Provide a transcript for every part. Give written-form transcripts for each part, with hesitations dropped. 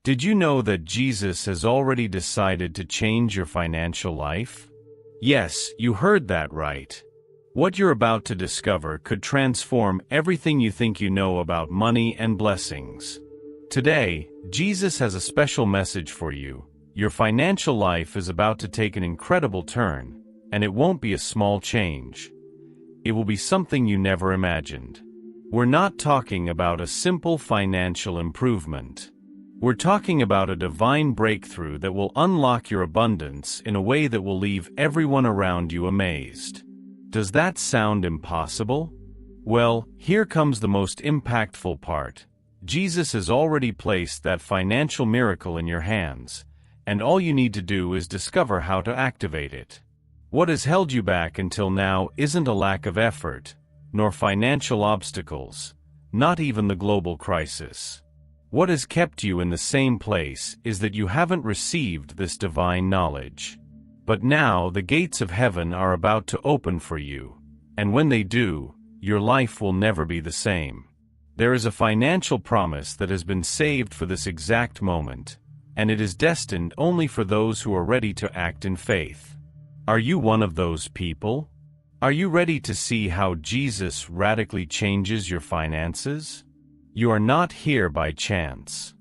Did you know that Jesus has already decided to change your financial life? Yes, you heard that right. What you're about to discover could transform everything you think you know about money and blessings. Today, Jesus has a special message for you. Your financial life is about to take an incredible turn, and it won't be a small change. It will be something you never imagined. We're not talking about a simple financial improvement. We're talking about a divine breakthrough that will unlock your abundance in a way that will leave everyone around you amazed. Does that sound impossible? Well, here comes the most impactful part. Jesus has already placed that financial miracle in your hands, and all you need to do is discover how to activate it. What has held you back until now isn't a lack of effort, nor financial obstacles, not even the global crisis. What has kept you in the same place is that you haven't received this divine knowledge. But now the gates of heaven are about to open for you, and when they do, your life will never be the same. There is a financial promise that has been saved for this exact moment, and it is destined only for those who are ready to act in faith. Are you one of those people? Are you ready to see how Jesus radically changes your finances? You are not here by chance.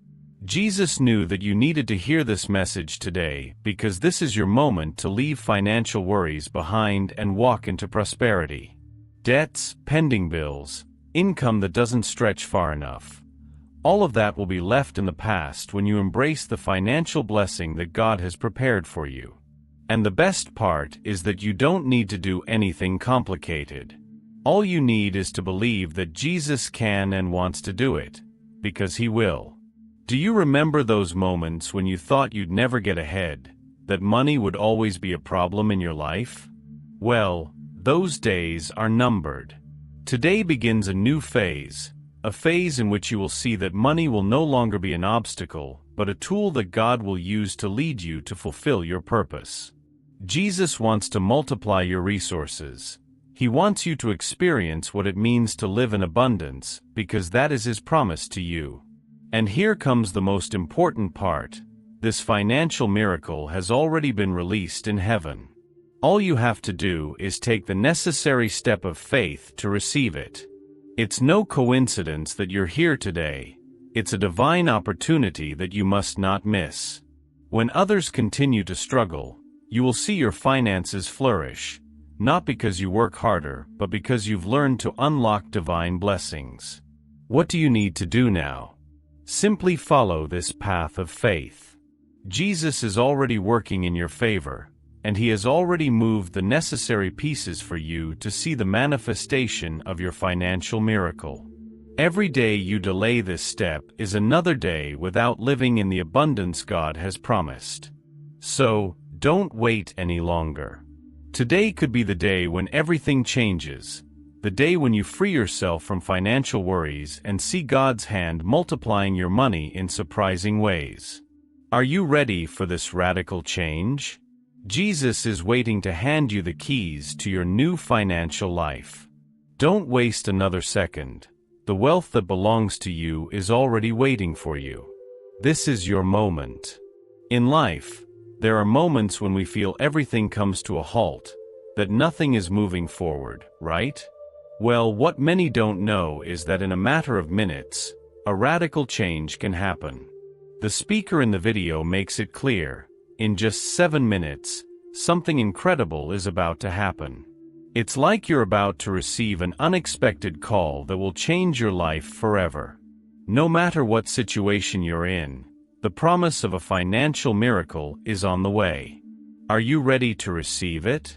Jesus knew that you needed to hear this message today because this is your moment to leave financial worries behind and walk into prosperity. Debts, pending bills, income that doesn't stretch far enough. All of that will be left in the past when you embrace the financial blessing that God has prepared for you. And the best part is that you don't need to do anything complicated. All you need is to believe that Jesus can and wants to do it, because He will. Do you remember those moments when you thought you'd never get ahead, that money would always be a problem in your life? Well, those days are numbered. Today begins a new phase, a phase in which you will see that money will no longer be an obstacle, but a tool that God will use to lead you to fulfill your purpose. Jesus wants to multiply your resources. He wants you to experience what it means to live in abundance, because that is His promise to you. And here comes the most important part. This financial miracle has already been released in heaven. All you have to do is take the necessary step of faith to receive it. It's no coincidence that you're here today. It's a divine opportunity that you must not miss. When others continue to struggle, you will see your finances flourish. Not because you work harder, but because you've learned to unlock divine blessings. What do you need to do now? Simply follow this path of faith. Jesus is already working in your favor, and He has already moved the necessary pieces for you to see the manifestation of your financial miracle. Every day you delay this step is another day without living in the abundance God has promised. So, don't wait any longer. Today could be the day when everything changes, the day when you free yourself from financial worries and see God's hand multiplying your money in surprising ways. Are you ready for this radical change? Jesus is waiting to hand you the keys to your new financial life. Don't waste another second. The wealth that belongs to you is already waiting for you. This is your moment. In life, there are moments when we feel everything comes to a halt, that nothing is moving forward, right? Well, what many don't know is that in a matter of minutes, a radical change can happen. The speaker in the video makes it clear. In just 7 minutes, something incredible is about to happen. It's like you're about to receive an unexpected call that will change your life forever. No matter what situation you're in, the promise of a financial miracle is on the way. Are you ready to receive it?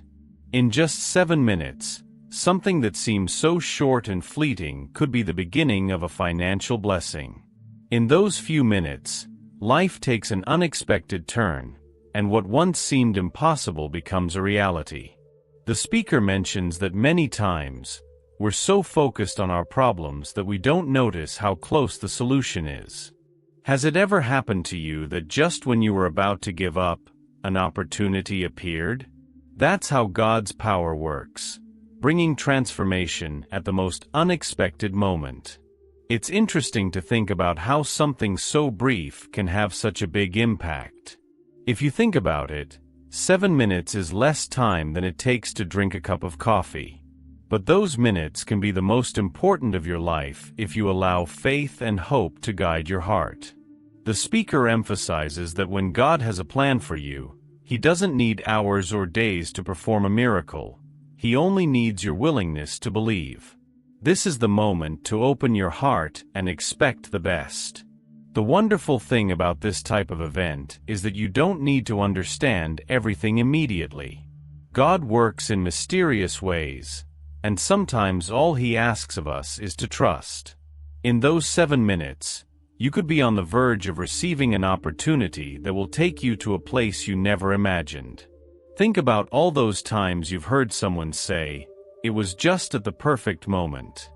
In just 7 minutes, something that seems so short and fleeting could be the beginning of a financial blessing. In those few minutes, life takes an unexpected turn, and what once seemed impossible becomes a reality. The speaker mentions that many times, we're so focused on our problems that we don't notice how close the solution is. Has it ever happened to you that just when you were about to give up, an opportunity appeared? That's how God's power works, bringing transformation at the most unexpected moment. It's interesting to think about how something so brief can have such a big impact. If you think about it, 7 minutes is less time than it takes to drink a cup of coffee. But those minutes can be the most important of your life if you allow faith and hope to guide your heart. The speaker emphasizes that when God has a plan for you, He doesn't need hours or days to perform a miracle. He only needs your willingness to believe. This is the moment to open your heart and expect the best. The wonderful thing about this type of event is that you don't need to understand everything immediately. God works in mysterious ways, and sometimes all He asks of us is to trust. In those 7 minutes, you could be on the verge of receiving an opportunity that will take you to a place you never imagined. Think about all those times you've heard someone say, "It was just at the perfect moment."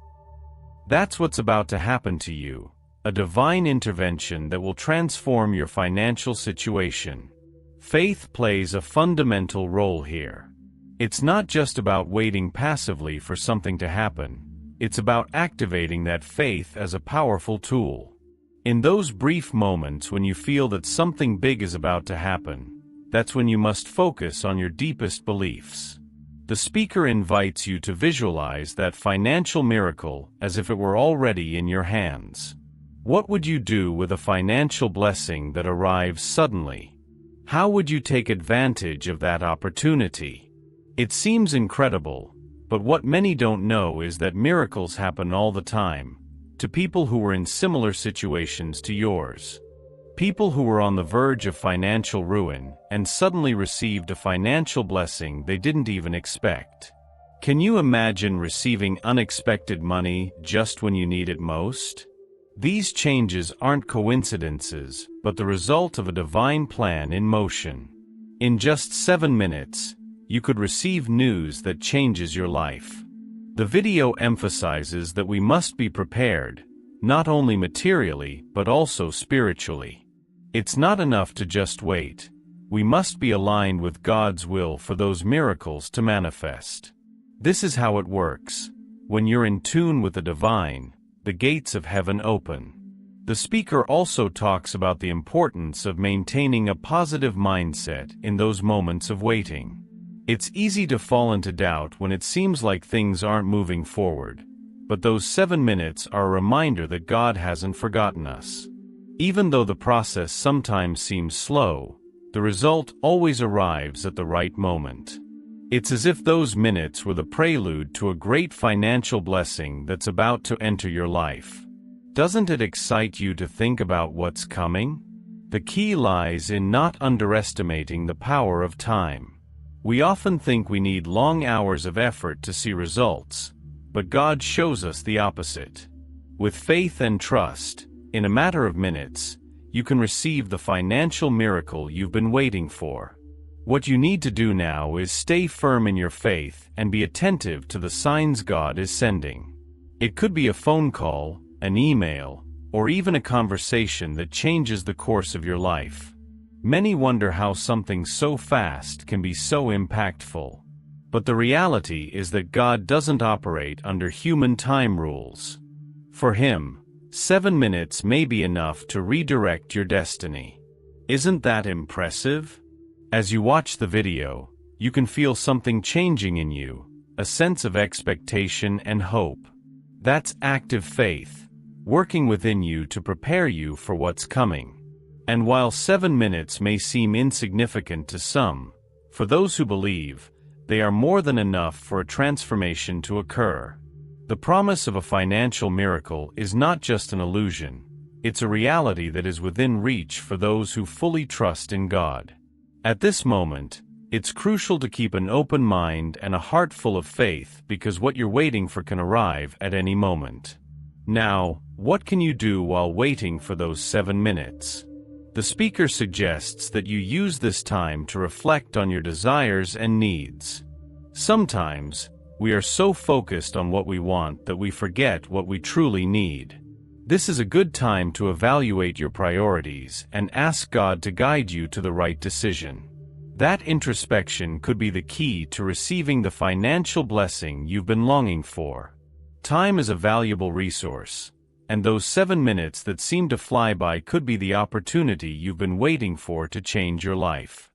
That's what's about to happen to you, a divine intervention that will transform your financial situation. Faith plays a fundamental role here. It's not just about waiting passively for something to happen. It's about activating that faith as a powerful tool. In those brief moments when you feel that something big is about to happen, that's when you must focus on your deepest beliefs. The speaker invites you to visualize that financial miracle as if it were already in your hands. What would you do with a financial blessing that arrives suddenly? How would you take advantage of that opportunity? It seems incredible, but what many don't know is that miracles happen all the time, to people who were in similar situations to yours. People who were on the verge of financial ruin and suddenly received a financial blessing they didn't even expect. Can you imagine receiving unexpected money just when you need it most? These changes aren't coincidences, but the result of a divine plan in motion. In just 7 minutes, you could receive news that changes your life. The video emphasizes that we must be prepared, not only materially but also spiritually. It's not enough to just wait. We must be aligned with God's will for those miracles to manifest. This is how it works. When you're in tune with the divine, the gates of heaven open. The speaker also talks about the importance of maintaining a positive mindset in those moments of waiting. It's easy to fall into doubt when it seems like things aren't moving forward, but those 7 minutes are a reminder that God hasn't forgotten us. Even though the process sometimes seems slow, the result always arrives at the right moment. It's as if those minutes were the prelude to a great financial blessing that's about to enter your life. Doesn't it excite you to think about what's coming? The key lies in not underestimating the power of time. We often think we need long hours of effort to see results, but God shows us the opposite. With faith and trust, in a matter of minutes, you can receive the financial miracle you've been waiting for. What you need to do now is stay firm in your faith and be attentive to the signs God is sending. It could be a phone call, an email, or even a conversation that changes the course of your life. Many wonder how something so fast can be so impactful. But the reality is that God doesn't operate under human time rules. For Him, 7 minutes may be enough to redirect your destiny. Isn't that impressive? As you watch the video, you can feel something changing in you, a sense of expectation and hope. That's active faith, working within you to prepare you for what's coming. And while 7 minutes may seem insignificant to some, for those who believe, they are more than enough for a transformation to occur. The promise of a financial miracle is not just an illusion, it's a reality that is within reach for those who fully trust in God. At this moment, it's crucial to keep an open mind and a heart full of faith because what you're waiting for can arrive at any moment. Now, what can you do while waiting for those 7 minutes? The speaker suggests that you use this time to reflect on your desires and needs. Sometimes, we are so focused on what we want that we forget what we truly need. This is a good time to evaluate your priorities and ask God to guide you to the right decision. That introspection could be the key to receiving the financial blessing you've been longing for. Time is a valuable resource, And those 7 minutes that seem to fly by could be the opportunity you've been waiting for to change your life.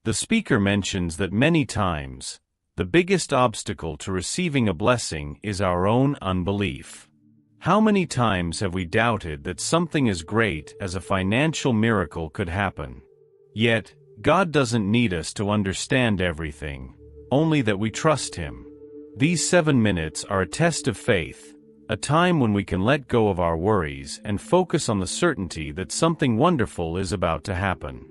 The speaker mentions that many times, the biggest obstacle to receiving a blessing is our own unbelief. How many times have we doubted that something as great as a financial miracle could happen? Yet, God doesn't need us to understand everything, only that we trust Him. These 7 minutes are a test of faith, a time when we can let go of our worries and focus on the certainty that something wonderful is about to happen.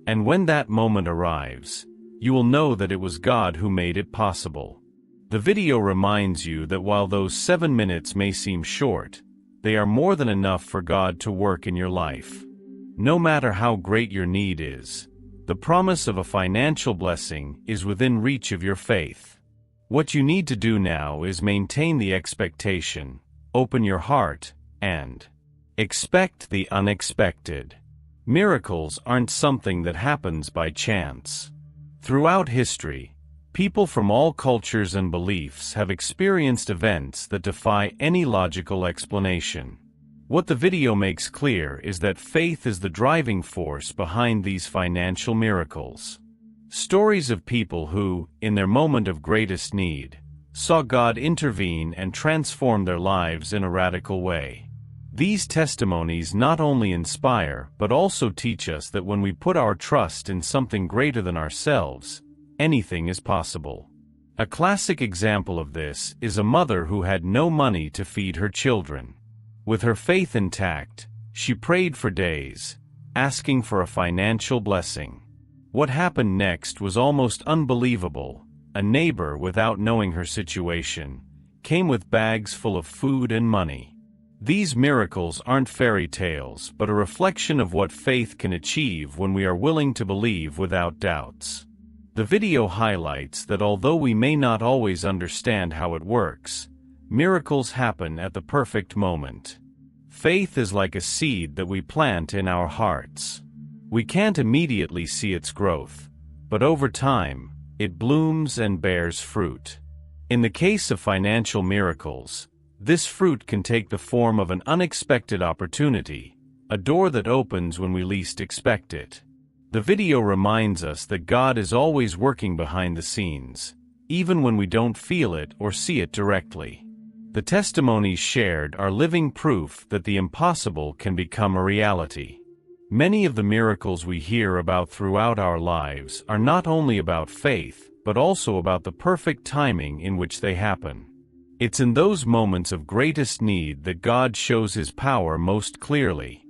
And when that moment arrives, you will know that it was God who made it possible. The video reminds you that while those 7 minutes may seem short, they are more than enough for God to work in your life. No matter how great your need is, the promise of a financial blessing is within reach of your faith. What you need to do now is maintain the expectation, open your heart, and expect the unexpected. Miracles aren't something that happens by chance. Throughout history, people from all cultures and beliefs have experienced events that defy any logical explanation. What the video makes clear is that faith is the driving force behind these financial miracles. Stories of people who, in their moment of greatest need, saw God intervene and transform their lives in a radical way. These testimonies not only inspire but also teach us that when we put our trust in something greater than ourselves, anything is possible. A classic example of this is a mother who had no money to feed her children. With her faith intact, she prayed for days, asking for a financial blessing. What happened next was almost unbelievable. A neighbor, without knowing her situation, came with bags full of food and money. These miracles aren't fairy tales, but a reflection of what faith can achieve when we are willing to believe without doubts. The video highlights that although we may not always understand how it works, miracles happen at the perfect moment. Faith is like a seed that we plant in our hearts. We can't immediately see its growth, but over time, it blooms and bears fruit. In the case of financial miracles, this fruit can take the form of an unexpected opportunity, a door that opens when we least expect it. The video reminds us that God is always working behind the scenes, even when we don't feel it or see it directly. The testimonies shared are living proof that the impossible can become a reality. Many of the miracles we hear about throughout our lives are not only about faith, but also about the perfect timing in which they happen. It's in those moments of greatest need that God shows His power most clearly.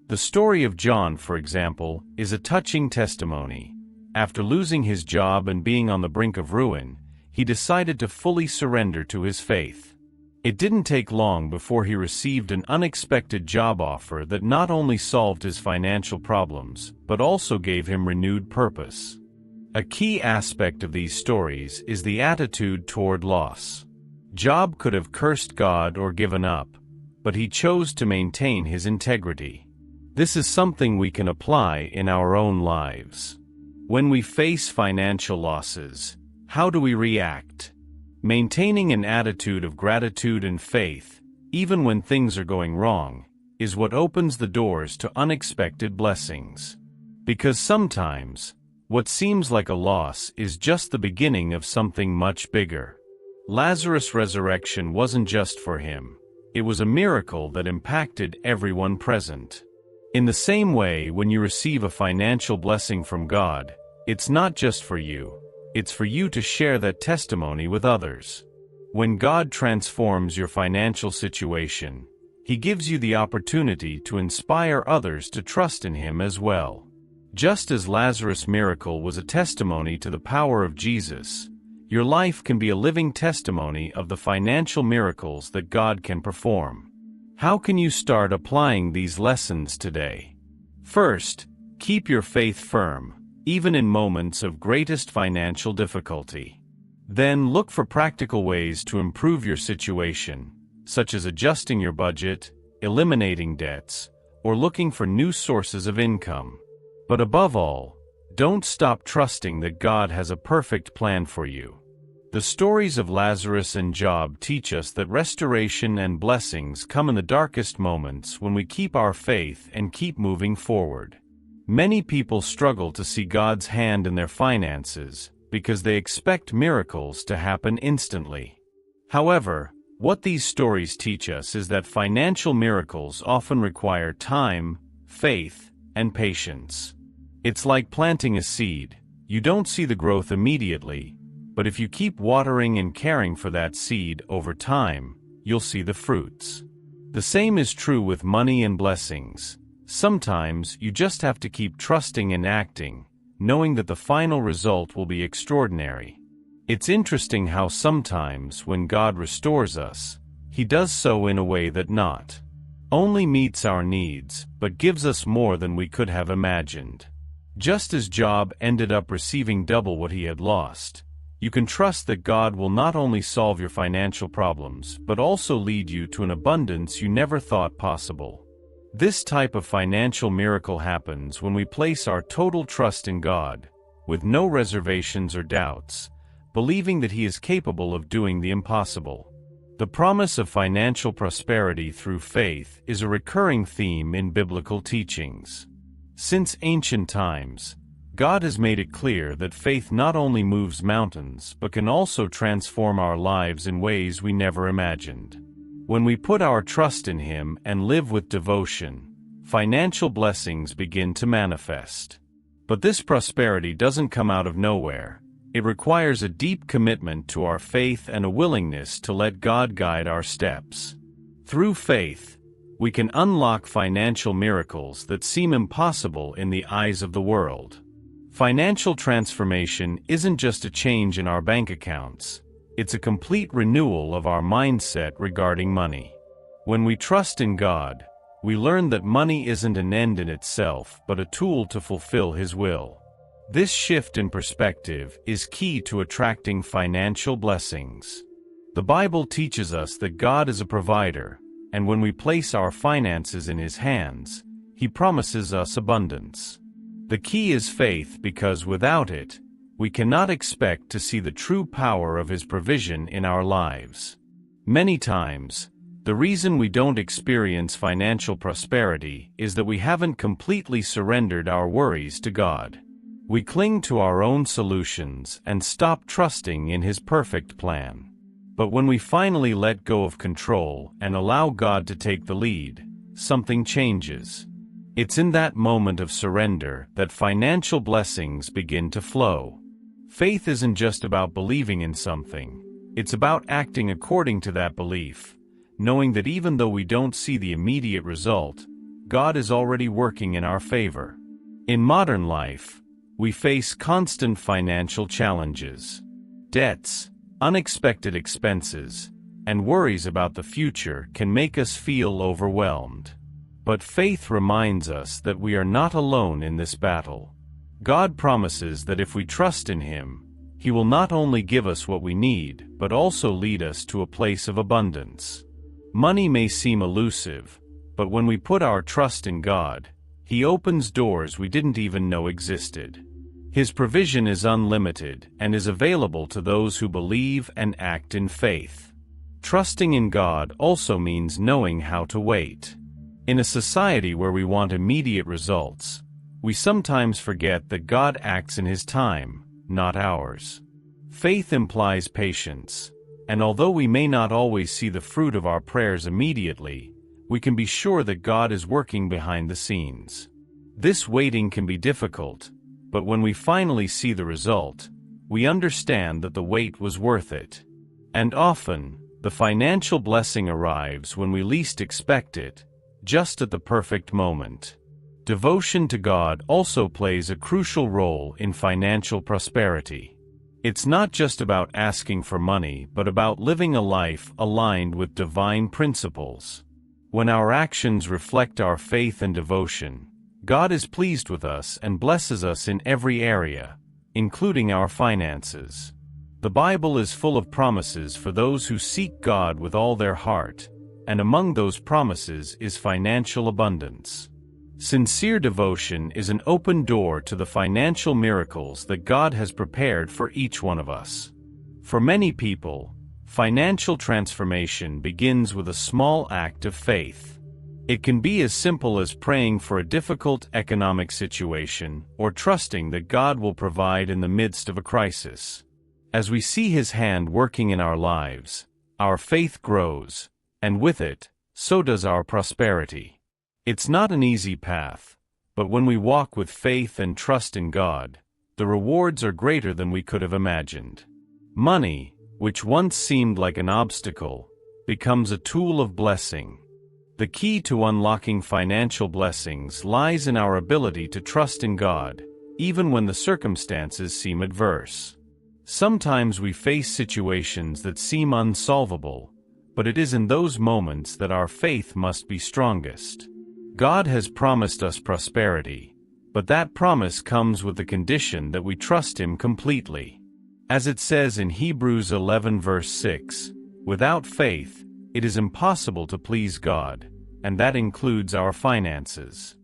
The story of John, for example, is a touching testimony. After losing his job and being on the brink of ruin, he decided to fully surrender to his faith. It didn't take long before he received an unexpected job offer that not only solved his financial problems, but also gave him renewed purpose. A key aspect of these stories is the attitude toward loss. Job could have cursed God or given up, but he chose to maintain his integrity. This is something we can apply in our own lives. When we face financial losses, how do we react? Maintaining an attitude of gratitude and faith, even when things are going wrong, is what opens the doors to unexpected blessings. Because sometimes, what seems like a loss is just the beginning of something much bigger. Lazarus' resurrection wasn't just for him. It was a miracle that impacted everyone present. In the same way, when you receive a financial blessing from God, it's not just for you. It's for you to share that testimony with others. When God transforms your financial situation, He gives you the opportunity to inspire others to trust in Him as well. Just as Lazarus' miracle was a testimony to the power of Jesus, your life can be a living testimony of the financial miracles that God can perform. How can you start applying these lessons today? First, keep your faith firm, even in moments of greatest financial difficulty. Then look for practical ways to improve your situation, such as adjusting your budget, eliminating debts, or looking for new sources of income. But above all, don't stop trusting that God has a perfect plan for you. The stories of Lazarus and Job teach us that restoration and blessings come in the darkest moments when we keep our faith and keep moving forward. Many people struggle to see God's hand in their finances because they expect miracles to happen instantly. However, what these stories teach us is that financial miracles often require time, faith, and patience. It's like planting a seed. You don't see the growth immediately, but if you keep watering and caring for that seed over time, you'll see the fruits. The same is true with money and blessings. Sometimes you just have to keep trusting and acting, knowing that the final result will be extraordinary. It's interesting how sometimes when God restores us, He does so in a way that not only meets our needs, but gives us more than we could have imagined. Just as Job ended up receiving double what he had lost, you can trust that God will not only solve your financial problems, but also lead you to an abundance you never thought possible. This type of financial miracle happens when we place our total trust in God, with no reservations or doubts, believing that He is capable of doing the impossible. The promise of financial prosperity through faith is a recurring theme in biblical teachings. Since ancient times, God has made it clear that faith not only moves mountains but can also transform our lives in ways we never imagined. When we put our trust in Him and live with devotion, financial blessings begin to manifest. But this prosperity doesn't come out of nowhere. It requires a deep commitment to our faith and a willingness to let God guide our steps. Through faith, we can unlock financial miracles that seem impossible in the eyes of the world. Financial transformation isn't just a change in our bank accounts, it's a complete renewal of our mindset regarding money. When we trust in God, we learn that money isn't an end in itself but a tool to fulfill His will. This shift in perspective is key to attracting financial blessings. The Bible teaches us that God is a provider, and when we place our finances in His hands, He promises us abundance. The key is faith because without it, we cannot expect to see the true power of His provision in our lives. Many times, the reason we don't experience financial prosperity is that we haven't completely surrendered our worries to God. We cling to our own solutions and stop trusting in His perfect plan. But when we finally let go of control and allow God to take the lead, something changes. It's in that moment of surrender that financial blessings begin to flow. Faith isn't just about believing in something, it's about acting according to that belief, knowing that even though we don't see the immediate result, God is already working in our favor. In modern life, we face constant financial challenges. Debts, unexpected expenses, and worries about the future can make us feel overwhelmed. But faith reminds us that we are not alone in this battle. God promises that if we trust in Him, He will not only give us what we need, but also lead us to a place of abundance. Money may seem elusive, but when we put our trust in God, He opens doors we didn't even know existed. His provision is unlimited and is available to those who believe and act in faith. Trusting in God also means knowing how to wait. In a society where we want immediate results, we sometimes forget that God acts in His time, not ours. Faith implies patience, and although we may not always see the fruit of our prayers immediately, we can be sure that God is working behind the scenes. This waiting can be difficult, but when we finally see the result, we understand that the wait was worth it. And often, the financial blessing arrives when we least expect it, just at the perfect moment. Devotion to God also plays a crucial role in financial prosperity. It's not just about asking for money, but about living a life aligned with divine principles. When our actions reflect our faith and devotion, God is pleased with us and blesses us in every area, including our finances. The Bible is full of promises for those who seek God with all their heart, and among those promises is financial abundance. Sincere devotion is an open door to the financial miracles that God has prepared for each one of us. For many people, financial transformation begins with a small act of faith. It can be as simple as praying for a difficult economic situation or trusting that God will provide in the midst of a crisis. As we see His hand working in our lives, our faith grows, and with it, so does our prosperity. It's not an easy path, but when we walk with faith and trust in God, the rewards are greater than we could have imagined. Money, which once seemed like an obstacle, becomes a tool of blessing. The key to unlocking financial blessings lies in our ability to trust in God, even when the circumstances seem adverse. Sometimes we face situations that seem unsolvable, but it is in those moments that our faith must be strongest. God has promised us prosperity, but that promise comes with the condition that we trust Him completely. As it says in Hebrews 11 verse 6, "Without faith, it is impossible to please God," and that includes our finances.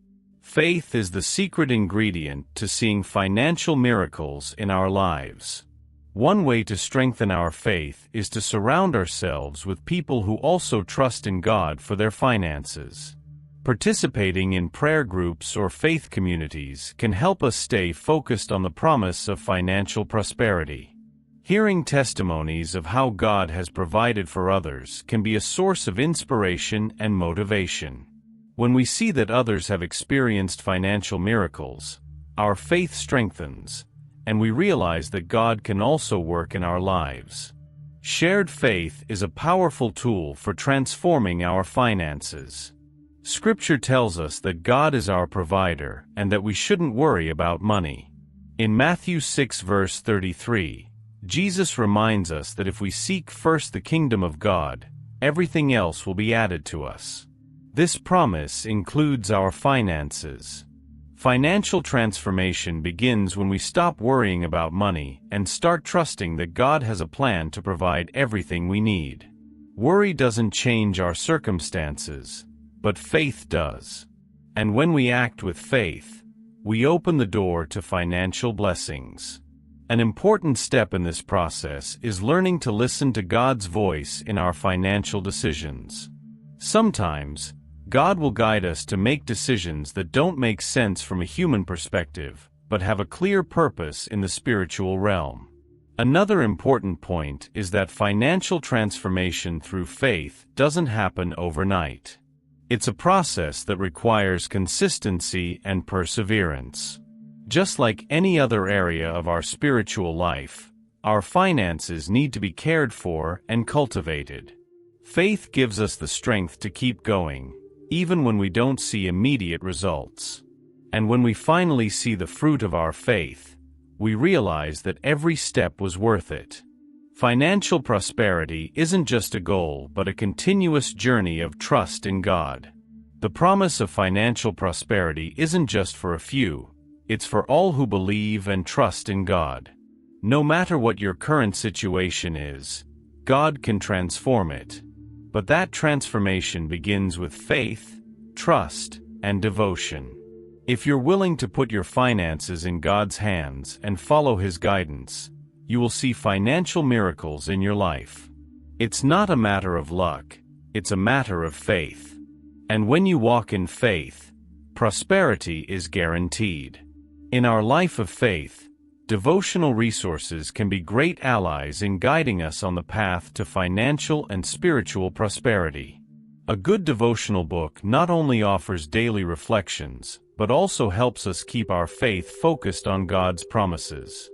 Faith is the secret ingredient to seeing financial miracles in our lives. One way to strengthen our faith is to surround ourselves with people who also trust in God for their finances. Participating in prayer groups or faith communities can help us stay focused on the promise of financial prosperity. Hearing testimonies of how God has provided for others can be a source of inspiration and motivation. When we see that others have experienced financial miracles, our faith strengthens, and we realize that God can also work in our lives. Shared faith is a powerful tool for transforming our finances. Scripture tells us that God is our provider and that we shouldn't worry about money. In Matthew 6 verse 33, Jesus reminds us that if we seek first the kingdom of God, everything else will be added to us. This promise includes our finances. Financial transformation begins when we stop worrying about money and start trusting that God has a plan to provide everything we need. Worry doesn't change our circumstances, but faith does. And when we act with faith, we open the door to financial blessings. An important step in this process is learning to listen to God's voice in our financial decisions. Sometimes, God will guide us to make decisions that don't make sense from a human perspective, but have a clear purpose in the spiritual realm. Another important point is that financial transformation through faith doesn't happen overnight. It's a process that requires consistency and perseverance. Just like any other area of our spiritual life, our finances need to be cared for and cultivated. Faith gives us the strength to keep going, even when we don't see immediate results. And when we finally see the fruit of our faith, we realize that every step was worth it. Financial prosperity isn't just a goal but a continuous journey of trust in God. The promise of financial prosperity isn't just for a few, it's for all who believe and trust in God. No matter what your current situation is, God can transform it. But that transformation begins with faith, trust, and devotion. If you're willing to put your finances in God's hands and follow His guidance, you will see financial miracles in your life. It's not a matter of luck, it's a matter of faith. And when you walk in faith, prosperity is guaranteed. In our life of faith, devotional resources can be great allies in guiding us on the path to financial and spiritual prosperity. A good devotional book not only offers daily reflections, but also helps us keep our faith focused on God's promises.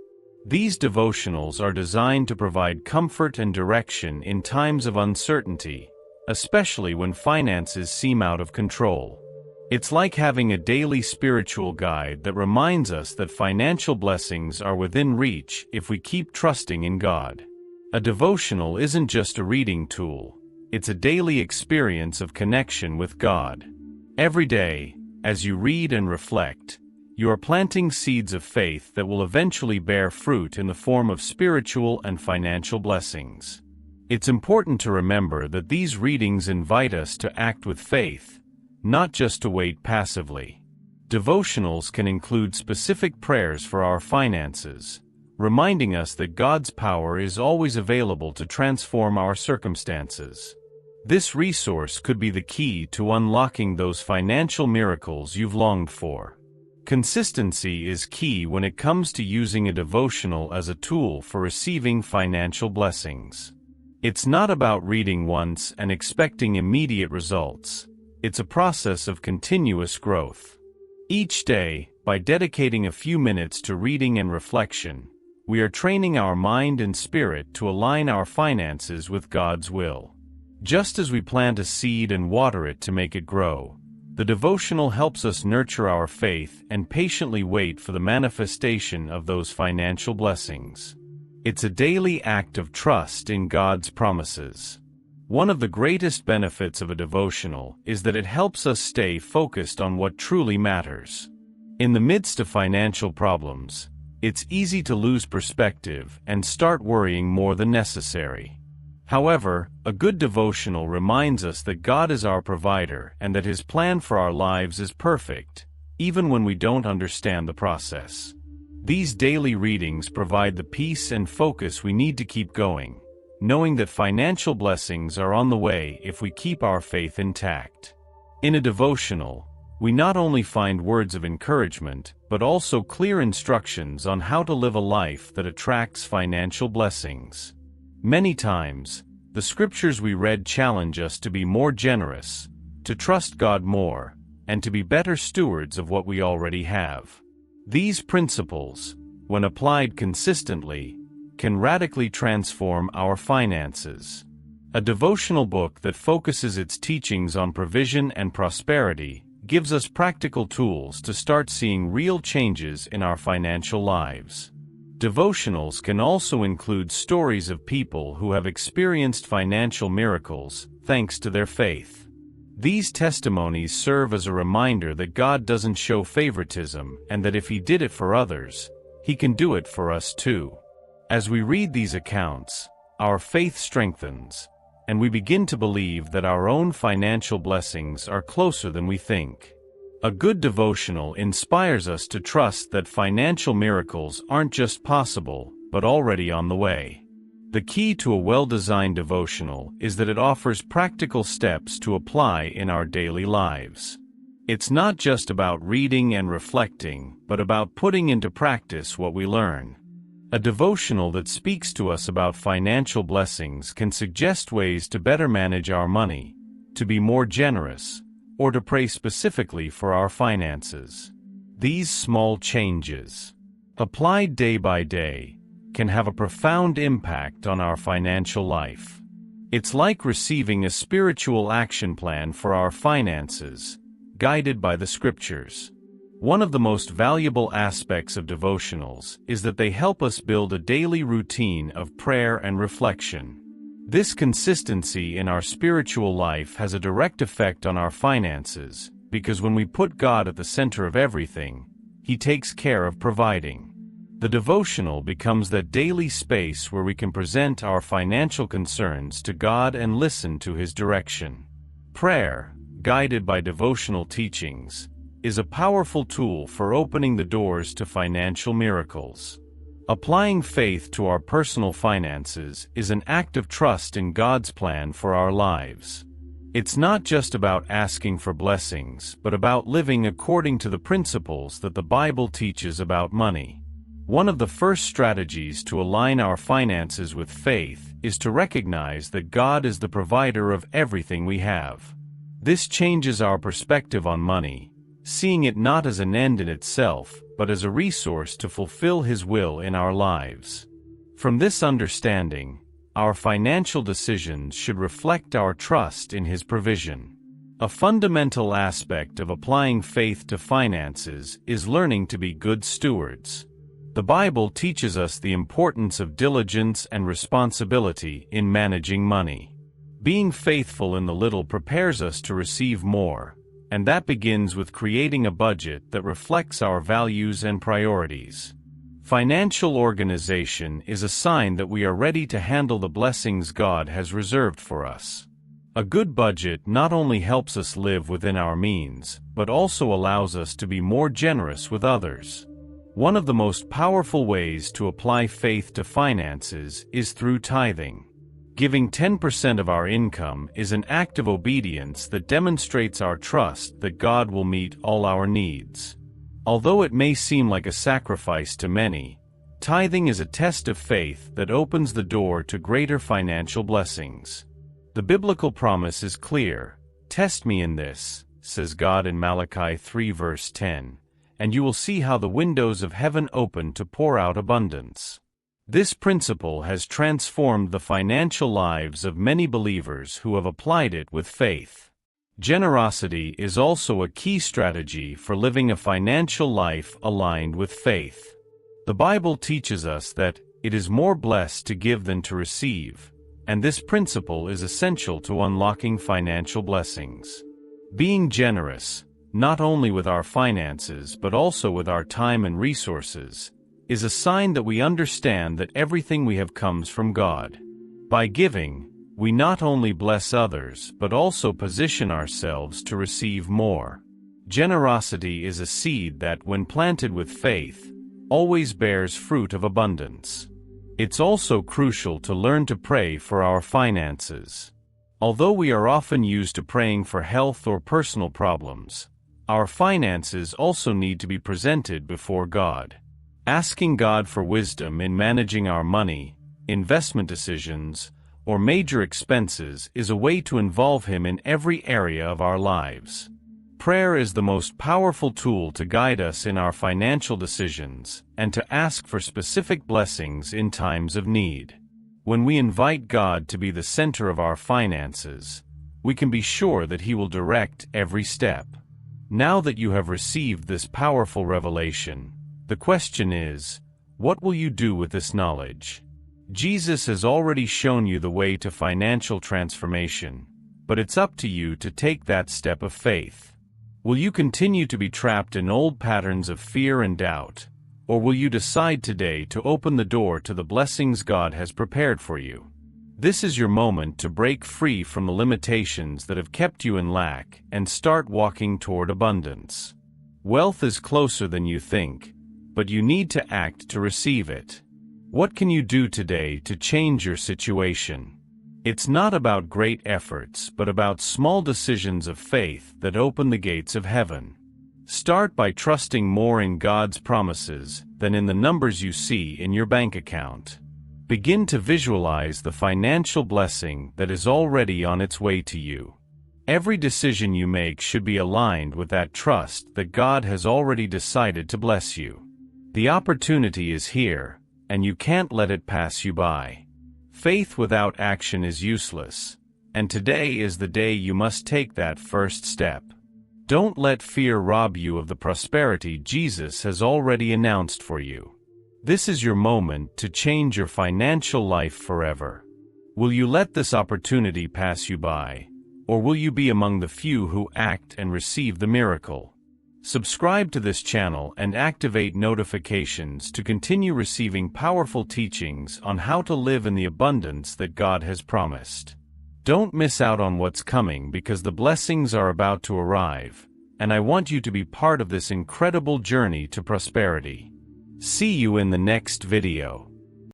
These devotionals are designed to provide comfort and direction in times of uncertainty, especially when finances seem out of control. It's like having a daily spiritual guide that reminds us that financial blessings are within reach if we keep trusting in God. A devotional isn't just a reading tool, it's a daily experience of connection with God. Every day, as you read and reflect, you are planting seeds of faith that will eventually bear fruit in the form of spiritual and financial blessings. It's important to remember that these readings invite us to act with faith, not just to wait passively. Devotionals can include specific prayers for our finances, reminding us that God's power is always available to transform our circumstances. This resource could be the key to unlocking those financial miracles you've longed for. Consistency is key when it comes to using a devotional as a tool for receiving financial blessings. It's not about reading once and expecting immediate results. It's a process of continuous growth. Each day, by dedicating a few minutes to reading and reflection, we are training our mind and spirit to align our finances with God's will. Just as we plant a seed and water it to make it grow, the devotional helps us nurture our faith and patiently wait for the manifestation of those financial blessings. It's a daily act of trust in God's promises. One of the greatest benefits of a devotional is that it helps us stay focused on what truly matters. In the midst of financial problems, it's easy to lose perspective and start worrying more than necessary. However, a good devotional reminds us that God is our provider and that His plan for our lives is perfect, even when we don't understand the process. These daily readings provide the peace and focus we need to keep going, knowing that financial blessings are on the way if we keep our faith intact. In a devotional, we not only find words of encouragement, but also clear instructions on how to live a life that attracts financial blessings. Many times, the scriptures we read challenge us to be more generous, to trust God more, and to be better stewards of what we already have. These principles, when applied consistently, can radically transform our finances. A devotional book that focuses its teachings on provision and prosperity gives us practical tools to start seeing real changes in our financial lives. Devotionals can also include stories of people who have experienced financial miracles thanks to their faith. These testimonies serve as a reminder that God doesn't show favoritism and that if He did it for others, He can do it for us too. As we read these accounts, our faith strengthens, and we begin to believe that our own financial blessings are closer than we think. A good devotional inspires us to trust that financial miracles aren't just possible, but already on the way. The key to a well-designed devotional is that it offers practical steps to apply in our daily lives. It's not just about reading and reflecting, but about putting into practice what we learn. A devotional that speaks to us about financial blessings can suggest ways to better manage our money, to be more generous, or to pray specifically for our finances. These small changes, applied day by day, can have a profound impact on our financial life. It's like receiving a spiritual action plan for our finances, guided by the Scriptures. One of the most valuable aspects of devotionals is that they help us build a daily routine of prayer and reflection. This consistency in our spiritual life has a direct effect on our finances, because when we put God at the center of everything, He takes care of providing. The devotional becomes that daily space where we can present our financial concerns to God and listen to His direction. Prayer, guided by devotional teachings, is a powerful tool for opening the doors to financial miracles. Applying faith to our personal finances is an act of trust in God's plan for our lives. It's not just about asking for blessings, but about living according to the principles that the Bible teaches about money. One of the first strategies to align our finances with faith is to recognize that God is the provider of everything we have. This changes our perspective on money, seeing it not as an end in itself, but as a resource to fulfill His will in our lives. From this understanding, our financial decisions should reflect our trust in His provision. A fundamental aspect of applying faith to finances is learning to be good stewards. The Bible teaches us the importance of diligence and responsibility in managing money. Being faithful in the little prepares us to receive more, and that begins with creating a budget that reflects our values and priorities. Financial organization is a sign that we are ready to handle the blessings God has reserved for us. A good budget not only helps us live within our means, but also allows us to be more generous with others. One of the most powerful ways to apply faith to finances is through tithing. Giving 10% of our income is an act of obedience that demonstrates our trust that God will meet all our needs. Although it may seem like a sacrifice to many, tithing is a test of faith that opens the door to greater financial blessings. The biblical promise is clear. "Test me in this," says God in Malachi 3 verse 10, "and you will see how the windows of heaven open to pour out abundance." This principle has transformed the financial lives of many believers who have applied it with faith. Generosity is also a key strategy for living a financial life aligned with faith. The Bible teaches us that it is more blessed to give than to receive, and this principle is essential to unlocking financial blessings. Being generous, not only with our finances but also with our time and resources, is a sign that we understand that everything we have comes from God. By giving, we not only bless others but also position ourselves to receive more. Generosity is a seed that, when planted with faith, always bears fruit of abundance. It's also crucial to learn to pray for our finances. Although we are often used to praying for health or personal problems, our finances also need to be presented before God. Asking God for wisdom in managing our money, investment decisions, or major expenses is a way to involve Him in every area of our lives. Prayer is the most powerful tool to guide us in our financial decisions and to ask for specific blessings in times of need. When we invite God to be the center of our finances, we can be sure that He will direct every step. Now that you have received this powerful revelation, the question is, what will you do with this knowledge? Jesus has already shown you the way to financial transformation, but it's up to you to take that step of faith. Will you continue to be trapped in old patterns of fear and doubt, or will you decide today to open the door to the blessings God has prepared for you? This is your moment to break free from the limitations that have kept you in lack and start walking toward abundance. Wealth is closer than you think, but you need to act to receive it. What can you do today to change your situation? It's not about great efforts but about small decisions of faith that open the gates of heaven. Start by trusting more in God's promises than in the numbers you see in your bank account. Begin to visualize the financial blessing that is already on its way to you. Every decision you make should be aligned with that trust that God has already decided to bless you. The opportunity is here, and you can't let it pass you by. Faith without action is useless, and today is the day you must take that first step. Don't let fear rob you of the prosperity Jesus has already announced for you. This is your moment to change your financial life forever. Will you let this opportunity pass you by, or will you be among the few who act and receive the miracle? Subscribe to this channel and activate notifications to continue receiving powerful teachings on how to live in the abundance that God has promised. Don't miss out on what's coming because the blessings are about to arrive, and I want you to be part of this incredible journey to prosperity. See you in the next video.